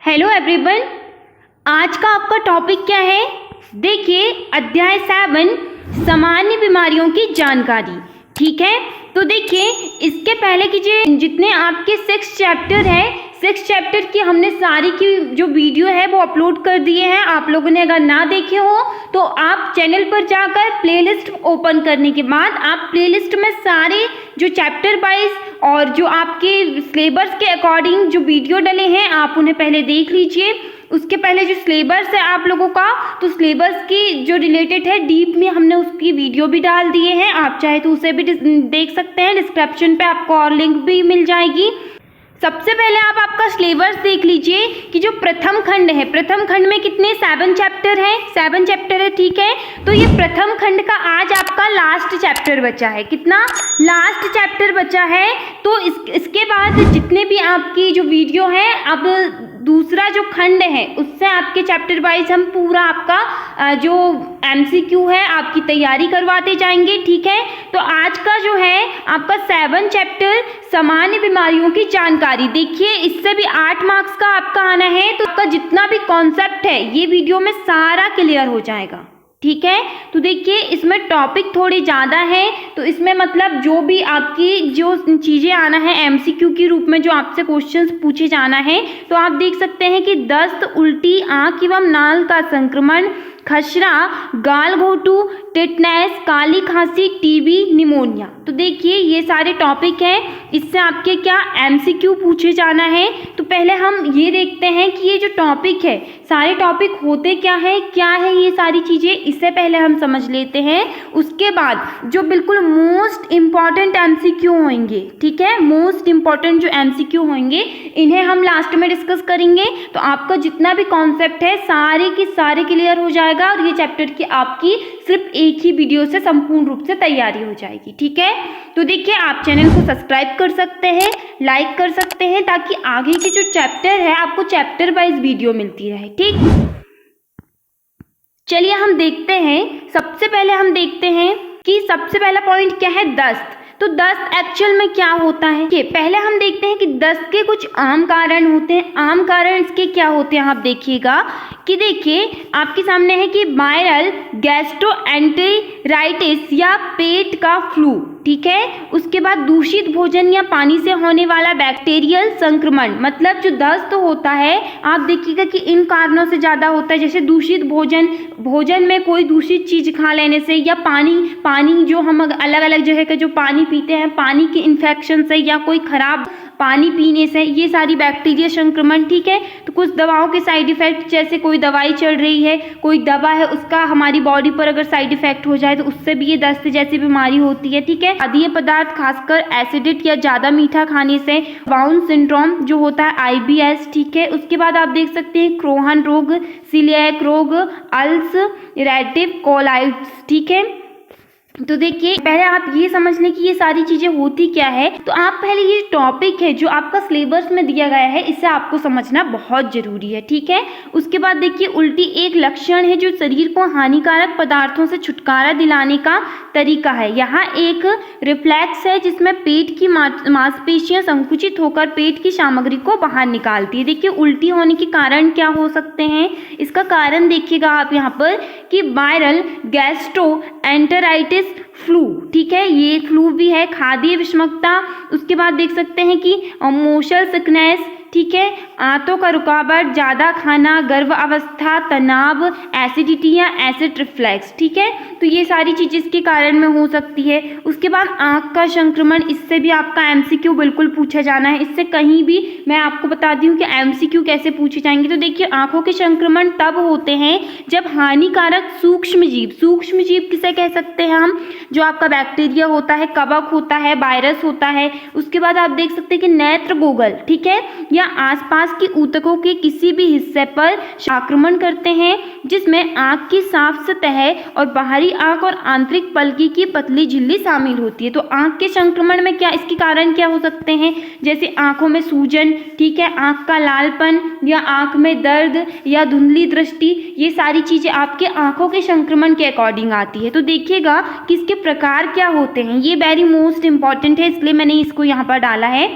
Hello everyone, आज का आपका टॉपिक क्या है? देखिए, अध्याय 7 सामान्य बीमारियों की जानकारी। ठीक है, तो देखिए इसके पहले की जितने आपके 6 चैप्टर है, 6 चैप्टर की हमने सारी की जो वीडियो है वो अपलोड कर दिए हैं। आप लोगों ने अगर ना देखे हो तो आप चैनल पर जाकर प्लेलिस्ट ओपन करने के बाद आप प्लेलिस्ट में सारे जो चैप्टर वाइज और जो आपके सिलेबस के अकॉर्डिंग जो वीडियो डले हैं आप उन्हें पहले देख लीजिए। उसके पहले जो सिलेबस है आप लोगों का, तो सिलेबस की जो रिलेटेड है डीप में हमने उसकी वीडियो भी डाल दिए हैं। आप चाहे तो उसे भी देख सकते हैं, डिस्क्रिप्शन पे आपको और लिंक भी मिल जाएगी। सबसे पहले आप आपका सिलेबस देख लीजिए कि जो प्रथम खंड है, प्रथम खंड में कितने 7 चैप्टर हैं, 7 चैप्टर है। ठीक है, तो ये प्रथम खंड का आज आपका लास्ट चैप्टर बचा है। कितना लास्ट चैप्टर बचा है? तो इसके बाद जितने भी आपकी जो वीडियो है, अब दूसरा जो खंड है उससे आपके चैप्टर वाइज हम पूरा आपका जो MCQ है आपकी तैयारी करवाते जाएंगे। ठीक है, तो आज का जो है आपका 7 चैप्टर सामान्य बीमारियों की जानकारी। देखिए इससे भी 8 मार्क्स का आपका आना है, तो आपका जितना भी कॉन्सेप्ट है ये वीडियो में सारा क्लियर हो जाएगा। ठीक है, तो देखिए इसमें टॉपिक थोड़ी ज़्यादा है, तो इसमें मतलब जो भी आपकी जो चीज़ें आना है MCQ के रूप में जो आपसे क्वेश्चंस पूछे जाना है, तो आप देख सकते हैं कि दस्त, उल्टी, आँख एवं नाल का संक्रमण, खसरा, गालघोटू, टिटनेस, काली खांसी, टीबी, निमोनिया। तो देखिए ये सारे टॉपिक हैं, इससे आपके क्या MCQ पूछे जाना है। तो पहले हम ये देखते हैं कि ये जो टॉपिक है, सारे टॉपिक होते क्या है ये सारी चीज़ें, इससे पहले हम समझ लेते हैं। उसके बाद जो बिल्कुल मोस्ट इम्पॉर्टेंट MCQ होंगे, ठीक है, मोस्ट इम्पॉर्टेंट जो MCQ होंगे इन्हें हम लास्ट में डिस्कस करेंगे। तो आपका जितना भी कॉन्सेप्ट है सारे की सारे क्लियर हो जाएगा और ये चैप्टर की आपकी सिर्फ एक ही वीडियो से संपूर्ण रूप से तैयारी हो जाएगी। ठीक है, तो देखिए आप चैनल को सब्सक्राइब कर सकते हैं, लाइक कर सकते हैं, ताकि आगे के जो चैप्टर है आपको चैप्टर वाइज वीडियो मिलती रहे। ठीक, चलिए हम देखते हैं। सबसे पहले हम देखते हैं कि सबसे पहला पॉइंट क्या है, दस्त। तो दस्त एक्चुअल में क्या होता है, कि पहले हम देखते हैं कि दस्त के कुछ आम कारण होते हैं। आम कारण इसके क्या होते हैं आप देखिएगा कि देखिए आपके सामने है कि वायरल गैस्ट्रोएंटेराइटिस या पेट का फ्लू। ठीक है, उसके बाद दूषित भोजन या पानी से होने वाला बैक्टीरियल संक्रमण, मतलब जो दस्त होता है आप देखिएगा कि इन कारणों से ज़्यादा होता है, जैसे दूषित भोजन में कोई दूषित चीज़ खा लेने से, या पानी जो हम अलग अलग जगह का जो पानी पीते हैं पानी के इन्फेक्शन से, या कोई ख़राब पानी पीने से, ये सारी बैक्टीरिया संक्रमण। ठीक है, तो कुछ दवाओं के साइड इफेक्ट, जैसे कोई दवाई चल रही है, कोई दवा है उसका हमारी बॉडी पर अगर साइड इफेक्ट हो जाए तो उससे भी ये दस्त जैसी बीमारी होती है। ठीक है, खाद्य पदार्थ खासकर एसिडिक या ज़्यादा मीठा खाने से, डाउन सिंड्रोम जो होता है IBS। ठीक है, उसके बाद आप देख सकते हैं क्रोहन रोग, सीलिएक रोग, अल्सरेटिव कोलाइटिस। ठीक है, तो देखिए पहले आप ये समझ लें कि ये सारी चीज़ें होती क्या है। तो आप पहले ये टॉपिक है जो आपका सिलेबस में दिया गया है इसे आपको समझना बहुत ज़रूरी है। ठीक है, उसके बाद देखिए उल्टी एक लक्षण है जो शरीर को हानिकारक पदार्थों से छुटकारा दिलाने का तरीका है। यहाँ एक रिफ्लेक्स है जिसमें पेट की मांसपेशियाँ संकुचित होकर पेट की सामग्री को बाहर निकालती है। देखिए उल्टी होने के कारण क्या हो सकते हैं, इसका कारण देखिएगा आप यहाँ पर कि वायरल गैस्ट्रोएंटेराइटिस फ्लू। ठीक है, ये फ्लू भी है, खाद्य विषमता, उसके बाद देख सकते हैं कि मोशन सिकनेस। ठीक है, आंतों का रुकावट, ज़्यादा खाना, गर्भावस्था, तनाव, एसिडिटी या एसिड रिफ्लेक्स। ठीक है, तो ये सारी चीज़ें इसके कारण में हो सकती है। उसके बाद आँख का संक्रमण, इससे भी आपका MCQ बिल्कुल पूछा जाना है। इससे कहीं भी मैं आपको बता दी हूँ कि MCQ कैसे पूछे जाएंगे। तो देखिए आँखों के संक्रमण तब होते हैं जब हानिकारक सूक्ष्म जीव किसे कह सकते हैं हम, जो आपका बैक्टीरिया होता है, कवक होता है, वायरस होता है। उसके बाद आप देख सकते हैं कि नेत्र गोगल, ठीक है, या आसपास की ऊतकों के किसी भी हिस्से पर आक्रमण करते हैं, जिसमें आँख की साफ सतह और बाहरी आँख और आंतरिक पलकी की पतली झिल्ली शामिल होती है। तो आँख के संक्रमण में क्या इसके कारण क्या हो सकते हैं, जैसे आँखों में सूजन, ठीक है, आँख का लालपन या आँख में दर्द या धुंधली दृष्टि, ये सारी चीज़ें आपके आँखों के संक्रमण के अकॉर्डिंग आती है। तो देखिएगा कि इसके प्रकार क्या होते हैं, ये वेरी मोस्ट इंपॉर्टेंट है, इसलिए मैंने इसको यहाँ पर डाला है।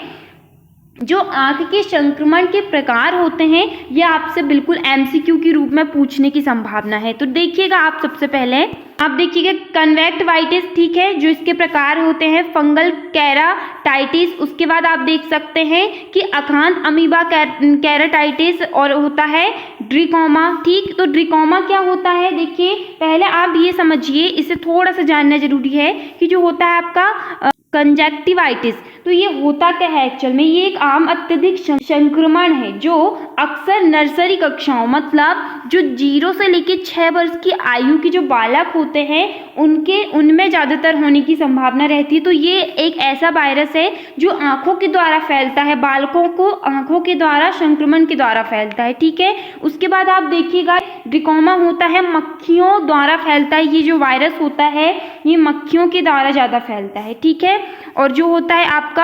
जो आँख के संक्रमण के प्रकार होते हैं ये आपसे बिल्कुल एमसीक्यू के रूप में पूछने की संभावना है। तो देखिएगा आप सबसे पहले आप देखिएगा कन्वेक्टिवाइटिस, ठीक है, जो इसके प्रकार होते हैं फंगल केराटाइटिस। उसके बाद आप देख सकते हैं कि अखांत अमीबा केराटाइटिस और होता है ड्रिकोमा, ठीक। तो ड्रिकोमा क्या होता है, देखिए पहले आप ये समझिए, इसे थोड़ा सा जानना जरूरी है कि जो होता है आपका कंजक्टिवाइटिस, तो ये होता क्या है एक्चुअल में, ये एक आम अत्यधिक संक्रमण है जो अक्सर नर्सरी कक्षाओं मतलब जो 0 से लेकर 6 वर्ष की आयु के जो बालक होते हैं उनमें ज़्यादातर होने की संभावना रहती है। तो ये एक ऐसा वायरस है जो आंखों के द्वारा फैलता है, बालकों को आंखों के द्वारा संक्रमण के द्वारा फैलता है, ठीक है। उसके बाद आप देखिएगा ड्रिकोमा होता है मक्खियों द्वारा फैलता है, ये जो वायरस होता है ये मक्खियों के द्वारा ज़्यादा फैलता है, ठीक है। और जो होता है आपका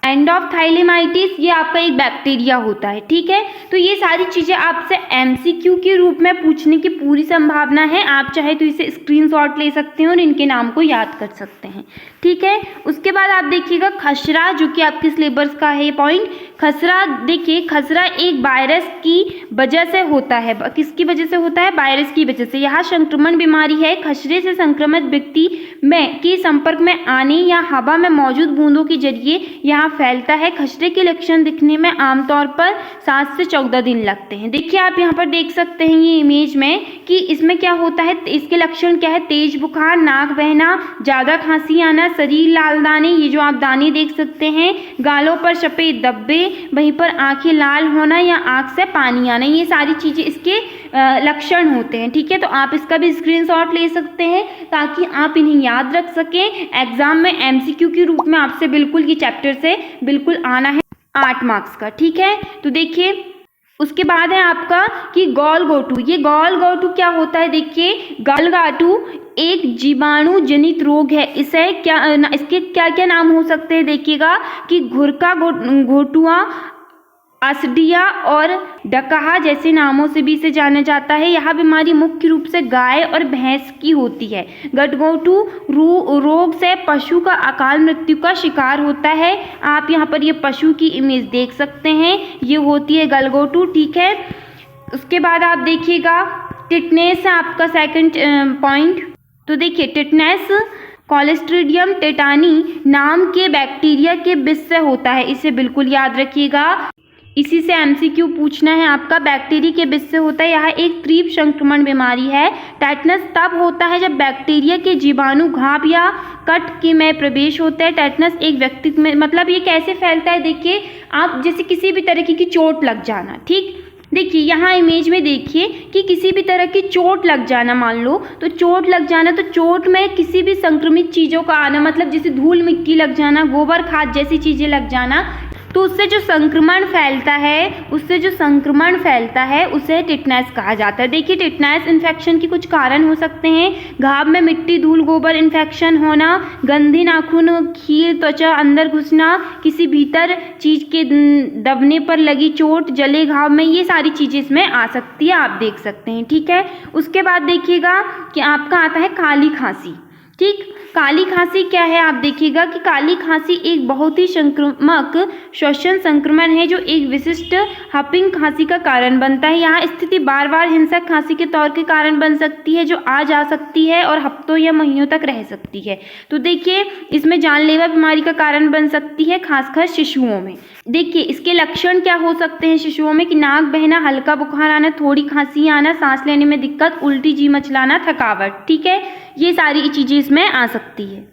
एंडोफ्थाइलेमाइटिस, ये आपका एक बैक्टीरिया होता है, ठीक है। तो ये सारी चीज़ें आपसे एमसीक्यू के रूप में पूछने की पूरी संभावना है। आप चाहे तो इसे स्क्रीनशॉट ले सकते हैं और इनके नाम को याद कर सकते हैं, ठीक है। उसके बाद आप देखिएगा खसरा, जो कि आपके सिलेबस का है पॉइंट। खसरा, देखिए खसरा एक वायरस की वजह से होता है। किसकी वजह से होता है, वायरस की वजह से। यह संक्रमण बीमारी है, खसरे से संक्रमित व्यक्ति में के संपर्क में आने या हवा में मौजूद बूंदों के जरिए यहाँ फैलता है। खसरे के लक्षण दिखने में आमतौर पर 7 से 14 दिन लगते हैं। देखिए आप यहाँ पर देख सकते हैं ये इमेज में कि इसमें क्या होता है, इसके लक्षण क्या है, तेज बुखार, नाक बहना, ज़्यादा खांसी आना, शरीर लाल दाने, ये जो आप दाने देख सकते हैं, गालों पर सफ़ेद धब्बे, वहीं पर आंखें लाल होना या आंख से पानी आना, ये सारी चीज़ें इसके लक्षण होते हैं, ठीक है। तो आप इसका भी स्क्रीनशॉट ले सकते हैं ताकि आप इन्हें याद रख सकें। एग्जाम में एमसीक्यू के रूप में आपसे बिल्कुल ये चैप्टर से बिल्कुल आना है 8 मार्क्स का, ठीक है। तो देखिए उसके बाद है आपका कि गॉलगोटू। ये गॉलगोटू क्या होता है, देखिए गॉलगोटू एक जीवाणु जनित रोग है। इसे क्या इसके क्या क्या नाम हो सकते हैं, देखिएगा कि घुरका घोटुआ, असडिया और डकहा जैसे नामों से भी इसे जाना जाता है। यह बीमारी मुख्य रूप से गाय और भैंस की होती है। गलघोटू रोग से पशु का अकाल मृत्यु का शिकार होता है। आप यहाँ पर ये पशु की इमेज देख सकते हैं, ये होती है गलघोटू, ठीक है। उसके बाद आप देखिएगा टिटनेस है आपका सेकंड पॉइंट। तो देखिए टिटनेस क्लोस्ट्रीडियम टेटानी नाम के बैक्टीरिया के विष से होता है, इसे बिल्कुल याद रखिएगा। इसी से एमसीक्यू पूछना है आपका, बैक्टीरिया के विष से होता है। यह एक तीव्र संक्रमण बीमारी है। टेटनस तब होता है जब बैक्टीरिया के जीवाणु घाव या कट के में प्रवेश होता है। टेटनस एक व्यक्ति में मतलब ये कैसे फैलता है, देखिए आप जैसे किसी भी तरह की चोट लग जाना, ठीक। देखिए यहाँ इमेज में देखिए कि किसी भी तरह की चोट लग जाना, मान लो तो चोट लग जाना, तो चोट में किसी भी संक्रमित चीज़ों का आना, मतलब जैसे धूल मिट्टी लग जाना, गोबर खाद जैसी चीज़ें लग जाना, तो उससे जो संक्रमण फैलता है उसे टिटनेस कहा जाता है। देखिए टिटनेस इन्फेक्शन के कुछ कारण हो सकते हैं। घाव में मिट्टी, धूल, गोबर इन्फेक्शन होना, गंदी नाखून, खील, त्वचा अंदर घुसना, किसी भीतर चीज़ के दबने पर लगी चोट, जले घाव में, ये सारी चीज़ें इसमें आ सकती है, आप देख सकते हैं, ठीक है। उसके बाद देखिएगा कि आपका आता है काली खांसी, ठीक। काली खांसी क्या है, आप देखिएगा कि काली खांसी एक बहुत ही संक्रामक श्वसन संक्रमण है जो एक विशिष्ट हपिंग खांसी का कारण बनता है। यहाँ स्थिति बार बार हिंसक खांसी के तौर के कारण बन सकती है जो आ जा सकती है और हफ्तों या महीनों तक रह सकती है। तो देखिए इसमें जानलेवा बीमारी का कारण बन सकती है, खासकर शिशुओं में। देखिए इसके लक्षण क्या हो सकते हैं शिशुओं में कि नाक बहना, हल्का बुखार आना, थोड़ी खांसी आना, सांस लेने में दिक्कत, उल्टी, जी मचलाना, थकावट, ठीक है। ये सारी चीज़ें इसमें आ सकती है।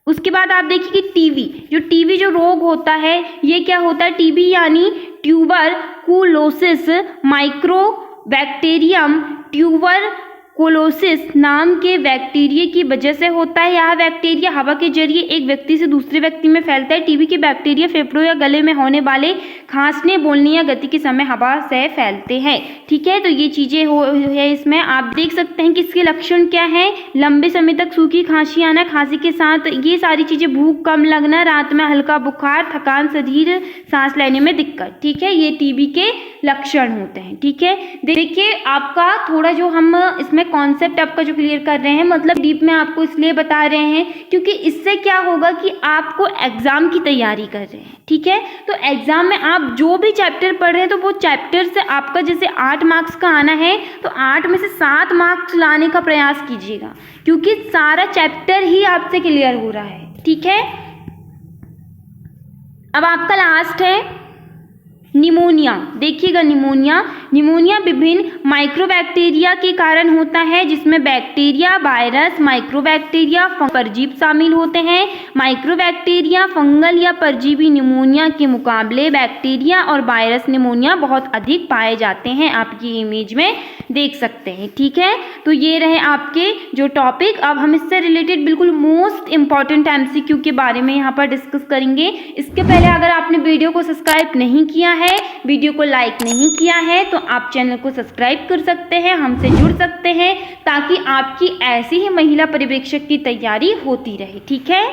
उसके बाद आप देखिए कि टीबी जो रोग होता है ये क्या होता है, टीबी यानी ट्यूबरकुलोसिस माइक्रोबैक्टीरियम ट्यूबरकुलोसिस नाम के बैक्टीरिया की वजह से होता है। यह बैक्टीरिया हवा के जरिए एक व्यक्ति से दूसरे व्यक्ति में फैलता है। टीबी के बैक्टीरिया फेफड़ों या गले में होने वाले खांसने, बोलने या गति के समय हवा से फैलते हैं, ठीक है। तो ये चीज़ें है इसमें, आप देख सकते हैं कि इसके लक्षण क्या है, लंबे समय तक सूखी खांसी आना, खांसी के साथ ये सारी चीज़ें, भूख कम लगना, रात में हल्का बुखार, थकान, शरीर सांस लेने में दिक्कत, ठीक है। ये टीबी के लक्षण होते हैं, ठीक है। देखिए आपका थोड़ा जो हम इसमें कॉन्सेप्ट आपका जो क्लियर कर रहे हैं, मतलब डीप में आपको इसलिए बता रहे हैं क्योंकि इससे क्या होगा कि आपको एग्ज़ाम की तैयारी कर रहे हैं, ठीक है। तो एग्ज़ाम में आप जो भी चैप्टर पढ़ रहे हैं तो वो चैप्टर से आपका जैसे 8 मार्क्स का आना है तो 8 में से 7 मार्क्स लाने का प्रयास कीजिएगा, क्योंकि सारा चैप्टर ही आपसे क्लियर हो रहा है, ठीक है। अब आपका लास्ट है निमोनिया। देखिएगा, निमोनिया विभिन्न माइक्रोबैक्टीरिया के कारण होता है, जिसमें बैक्टीरिया, वायरस, माइक्रोबैक्टीरिया, परजीवी शामिल होते हैं। माइक्रोबैक्टीरिया, फंगल या परजीवी निमोनिया के मुकाबले बैक्टीरिया और वायरस निमोनिया बहुत अधिक पाए जाते हैं। आपकी इमेज में देख सकते हैं, ठीक है। तो ये रहे आपके जो टॉपिक। अब हम इससे रिलेटेड बिल्कुल मोस्ट इंपॉर्टेंट MCQ के बारे में यहाँ पर डिस्कस करेंगे। इसके पहले अगर आपने वीडियो को सब्सक्राइब नहीं किया है, वीडियो को लाइक नहीं किया है, तो आप चैनल को सब्सक्राइब कर सकते हैं, हमसे जुड़ सकते हैं, ताकि आपकी ऐसी ही महिला पर्यवेक्षक की तैयारी होती रहे, ठीक है।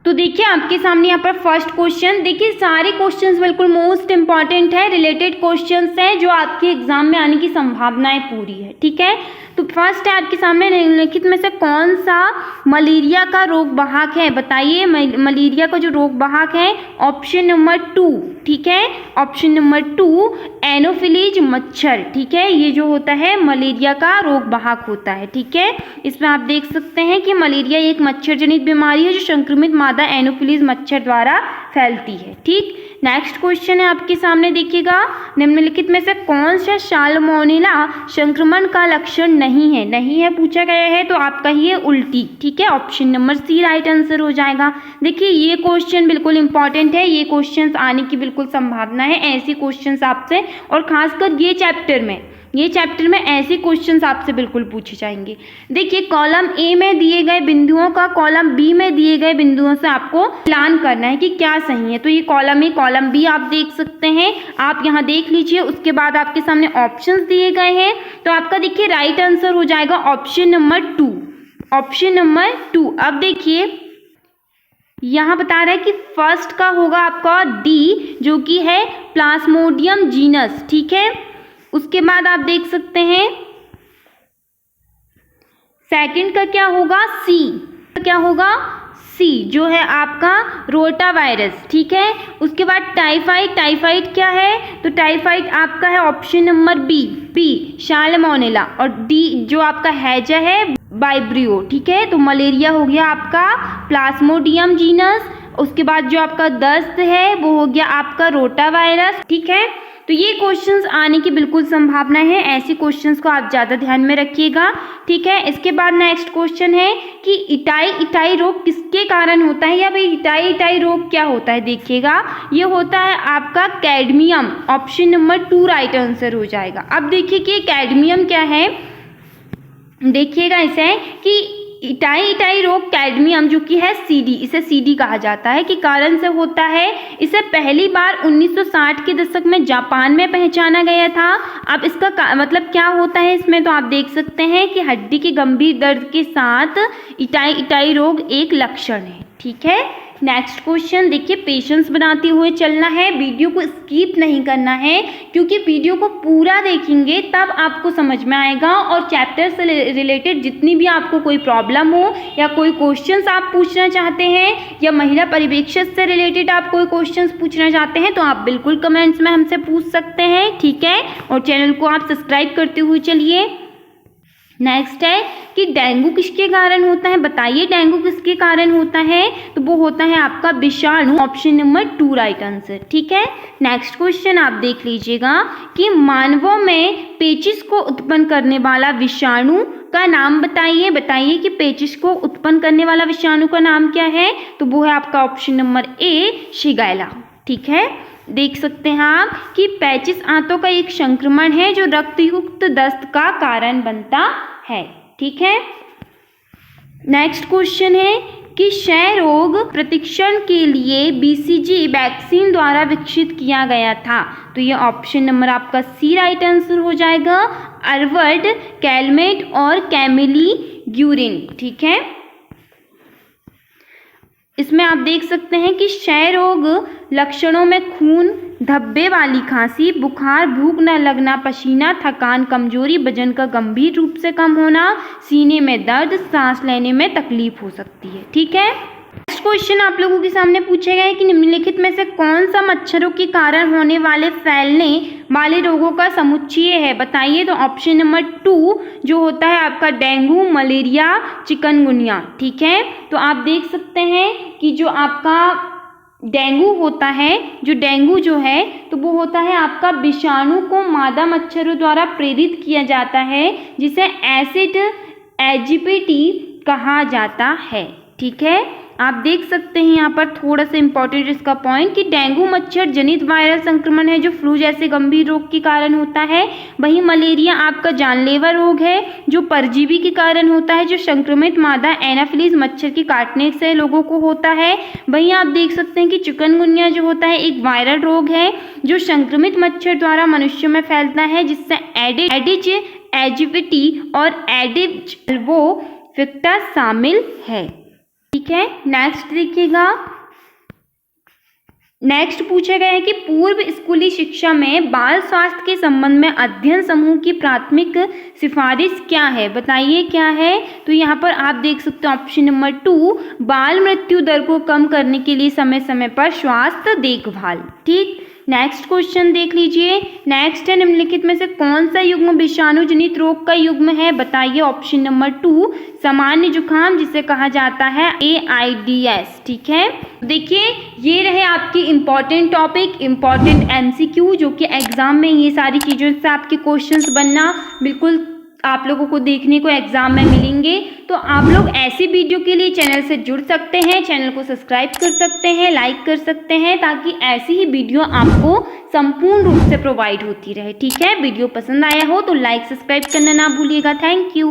तो देखिए आपके सामने यहाँ पर फर्स्ट क्वेश्चन, देखिए सारे क्वेश्चंस बिल्कुल मोस्ट इंपॉर्टेंट है, रिलेटेड क्वेश्चंस हैं जो आपके एग्जाम में आने की संभावनाएं पूरी है, ठीक है। तो फर्स्ट है आपके सामने, निम्नलिखित में से कौन सा मलेरिया का रोग वाहक है, बताइए। मलेरिया का जो रोग वाहक है, ऑप्शन नंबर 2, ठीक है। ऑप्शन नंबर 2 एनोफिलीज मच्छर, ठीक है। ये जो होता है मलेरिया का रोग वाहक होता है, ठीक है। इसमें आप देख सकते हैं कि मलेरिया एक मच्छर जनित बीमारी है जो संक्रमित मादा एनोफिलीज मच्छर द्वारा फैलती है, ठीक। नेक्स्ट क्वेश्चन है आपके सामने, देखिएगा, निम्नलिखित में से कौन सा साल्मोनेला संक्रमण का लक्षण नहीं है पूछा गया है, तो आपका ही है उल्टी, ठीक है। Option number C right answer हो जाएगा। देखिए ये क्वेश्चन बिल्कुल इंपॉर्टेंट है, ये क्वेश्चंस आने की बिल्कुल संभावना है, ऐसे क्वेश्चंस आपसे, और खासकर ये चैप्टर में ऐसे क्वेश्चंस आपसे बिल्कुल पूछे जाएंगे। देखिए कॉलम A में दिए गए बिंदुओं का कॉलम B में दिए गए बिंदुओं से आपको प्लान करना है कि क्या सही है। तो ये कॉलम A कॉलम B आप देख सकते हैं, आप यहाँ देख लीजिए। उसके बाद आपके सामने ऑप्शंस दिए गए हैं, तो आपका देखिए राइट आंसर हो जाएगा ऑप्शन नंबर 2, ऑप्शन नंबर 2। अब देखिए यहाँ बता रहा है कि फर्स्ट का होगा आपका D, जो कि है प्लाज्मोडियम जीनस, ठीक है। उसके बाद आप देख सकते हैं सेकंड का क्या होगा, क्या होगा C, जो है आपका रोटा वायरस, ठीक है। उसके बाद टाइफाइड क्या है, तो टाइफाइड आपका है ऑप्शन नंबर B साल्मोनेला, और D जो आपका हैजा है वाइब्रियो, ठीक है। तो मलेरिया हो गया आपका प्लाज्मोडियम जीनस। उसके बाद जो आपका दस्त है वो हो गया आपका रोटा वायरस, ठीक है। तो ये क्वेश्चंस आने की बिल्कुल संभावना है, ऐसे क्वेश्चंस को आप ज़्यादा ध्यान में रखिएगा, ठीक है। इसके बाद नेक्स्ट क्वेश्चन है कि इटाई रोग किसके कारण होता है, या भाई इटाई रोग क्या होता है। देखिएगा ये होता है आपका cadmium, option number 2 right answer हो जाएगा। अब देखिए कि कैडमियम क्या है, देखिएगा ऐसे है कि इटाई रोग कैडमियम जो कि है CD, इसे CD कहा जाता है, कि कारण से होता है। इसे पहली बार 1960 के दशक में जापान में पहचाना गया था। अब इसका मतलब क्या होता है इसमें, तो आप देख सकते हैं कि हड्डी के गंभीर दर्द के साथ इटाई रोग एक लक्षण है, ठीक है। नेक्स्ट क्वेश्चन देखिए, पेशेंस बनाते हुए चलना है, वीडियो को स्किप नहीं करना है, क्योंकि वीडियो को पूरा देखेंगे तब आपको समझ में आएगा। और चैप्टर से रिलेटेड जितनी भी आपको कोई प्रॉब्लम हो या कोई क्वेश्चंस आप पूछना चाहते हैं, या महिला पर्यवेक्षक से रिलेटेड आप कोई क्वेश्चंस पूछना चाहते हैं, तो आप बिल्कुल कमेंट्स में हमसे पूछ सकते हैं, ठीक है। और चैनल को आप सब्सक्राइब करते हुए चलिए। नेक्स्ट है कि डेंगू किसके कारण होता है, बताइए डेंगू किसके कारण होता है, तो वो होता है आपका विषाणु, ऑप्शन नंबर 2 राइट आंसर, ठीक है। नेक्स्ट क्वेश्चन आप देख लीजिएगा कि मानवों में पेचिश को उत्पन्न करने वाला विषाणु का नाम बताइए कि पेचिश को उत्पन्न करने वाला विषाणु का नाम क्या है, तो वो है आपका ऑप्शन नंबर A शिगेला, ठीक है। देख सकते हैं आप कि पेचिश आंतों का एक संक्रमण है जो रक्तयुक्त दस्त का कारण बनता है, ठीक है। नेक्स्ट क्वेश्चन है कि क्षय रोग प्रतिक्षण के लिए BCG वैक्सीन द्वारा विकसित किया गया था, तो ये ऑप्शन नंबर आपका C राइट आंसर हो जाएगा, अर्वर्ड, कैलमेट और कैमिली ग्यूरिन, ठीक है। इसमें आप देख सकते हैं कि क्षय रोग लक्षणों में खून, धब्बे वाली खांसी, बुखार, भूख न लगना, पसीना, थकान, कमजोरी, वजन का गंभीर रूप से कम होना, सीने में दर्द, सांस लेने में तकलीफ हो सकती है। ठीक है, नेक्स्ट क्वेश्चन आप लोगों के सामने पूछा गया है कि निम्नलिखित में से कौन सा मच्छरों के कारण होने वाले फैलने वाले रोगों का समुच्चय है, बताइए। तो ऑप्शन नंबर 2 जो होता है आपका डेंगू, मलेरिया, चिकनगुनिया। ठीक है, तो आप देख सकते हैं कि जो आपका डेंगू होता है, जो है तो वो होता है आपका विषाणु को मादा मच्छरों द्वारा प्रेरित किया जाता है, जिसे एसिड एजिप्टी कहा जाता है। ठीक है, आप देख सकते हैं यहाँ पर थोड़ा सा इंपॉर्टेंट इसका पॉइंट कि डेंगू मच्छर जनित वायरल संक्रमण है जो फ्लू जैसे गंभीर रोग के कारण होता है। वहीं मलेरिया आपका जानलेवा रोग है जो परजीवी के कारण होता है, जो संक्रमित मादा एनाफिलीज मच्छर के काटने से लोगों को होता है। वहीं आप देख सकते हैं कि चिकनगुनिया जो होता है एक वायरल रोग है जो संक्रमित मच्छर द्वारा मनुष्यों में फैलता है, जिससे एडिज एजिप्टी और एडिज एल्बोफिक्टा शामिल है। ठीक है, नेक्स्ट देखिएगा। नेक्स्ट पूछा गया है कि पूर्व स्कूली शिक्षा में बाल स्वास्थ्य के संबंध में अध्ययन समूह की प्राथमिक सिफारिश क्या है, बताइए क्या है। तो यहाँ पर आप देख सकते हैं ऑप्शन नंबर 2 बाल मृत्यु दर को कम करने के लिए समय समय पर स्वास्थ्य देखभाल। ठीक, नेक्स्ट क्वेश्चन देख लीजिए। नेक्स्ट है निम्नलिखित में से कौन सा युग्म विषाणु जनित रोग का युग्म है, बताइए। ऑप्शन नंबर 2 सामान्य जुकाम, जिसे कहा जाता है AIDS। ठीक है, देखिए ये रहे आपकी इंपॉर्टेंट टॉपिक, इंपॉर्टेंट MCQ, जो कि एग्जाम में ये सारी चीज़ों से आपके क्वेश्चंस बनना बिल्कुल आप लोगों को देखने को एग्जाम में मिलेंगे। तो आप लोग ऐसी वीडियो के लिए चैनल से जुड़ सकते हैं, चैनल को सब्सक्राइब कर सकते हैं, लाइक कर सकते हैं, ताकि ऐसी ही वीडियो आपको संपूर्ण रूप से प्रोवाइड होती रहे। ठीक है, वीडियो पसंद आया हो तो लाइक सब्सक्राइब करना ना भूलिएगा। Thank you.